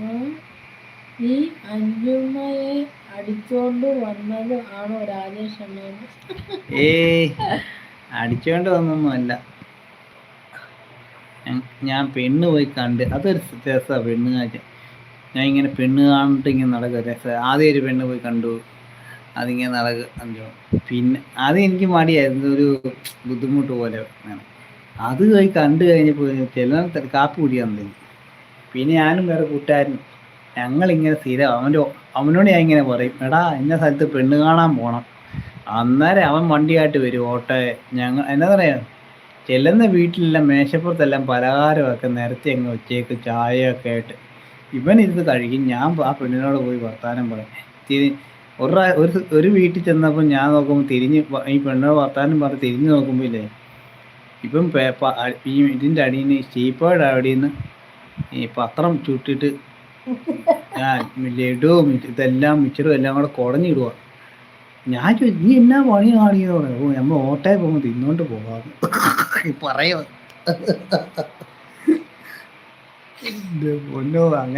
ഉം. ഈ അഞ്ജുമ്മയെ അടിച്ചോണ്ട് വന്നത് ആണോ രാജേഷ് അണ്ണേന്ന്? ഏയ് അടിച്ചോണ്ട് വന്നൊന്നുമല്ല. ഞാൻ പെണ്ണ് പോയി കണ്ട്, അതൊരു രസമാണ് പെണ്ണ് കാഴ്ച. ഞാൻ ഇങ്ങനെ പെണ്ണ് കാണിട്ട് ഇങ്ങനെ നടക്കുക, രസം. ആദ്യം ഒരു പെണ്ണ് പോയി കണ്ടു, അതിങ്ങനെ നടക്കുക. പിന്നെ അത് എനിക്ക് മടിയായിരുന്നു, ഒരു ബുദ്ധിമുട്ട് പോലെ അങ്ങനെ. അത് പോയി കണ്ടു കഴിഞ്ഞപ്പോൾ ചില കാപ്പി കുടിക്കാൻ തുടങ്ങി. പിന്നെ ഞാനും വേറെ കൂട്ടുകാരനും ഞങ്ങളിങ്ങനെ സ്ഥിരം അവനോട് ഞാൻ ഇങ്ങനെ പറയും, എടാ ഇന്ന സ്ഥലത്ത് പെണ്ണ് കാണാൻ പോകണം. അന്നേരം അവൻ വണ്ടിയായിട്ട് വരും, ഓട്ടോ. എന്താ പറയാ, ചെല്ലുന്ന വീട്ടിലെല്ലാം മേശപ്പുറത്തെല്ലാം പലഹാരമൊക്കെ നിരത്തി അങ്ങ് വെച്ചേക്ക്, ചായയൊക്കെ ആയിട്ട്. ഇവനിരുന്ന് കഴിക്കും, ഞാൻ ആ പെണ്ണിനോട് പോയി വർത്താനം പറയും. ഒരു വീട്ടിൽ ചെന്നപ്പോൾ ഞാൻ നോക്കുമ്പോൾ ഈ പെണ്ണിനോട് വർത്താനം പറഞ്ഞ് തിരിഞ്ഞു നോക്കുമ്പോൾ ഇല്ലേ, ഇപ്പം ഈ ഇതിൻ്റെ അടിയിൽ നിന്ന് സ്റ്റീപ്പോയുടെ അടിയിൽ നിന്ന് ഈ പത്രം ചുട്ടിട്ട് ലഡുവും ഇതെല്ലാം മിച്ചറും എല്ലാം കൂടെ കുടഞ്ഞിടുക. ഞാൻ ചോദിച്ചു, നീ എന്നാ പണി കാണിയെന്ന് പറയാം. ഓ, നമ്മൾ ഓട്ടോയിൽ പോകുമ്പോൾ തിന്നോണ്ട് പോകാം പറയുമോ. പൊന്നോ അങ്ങനെ.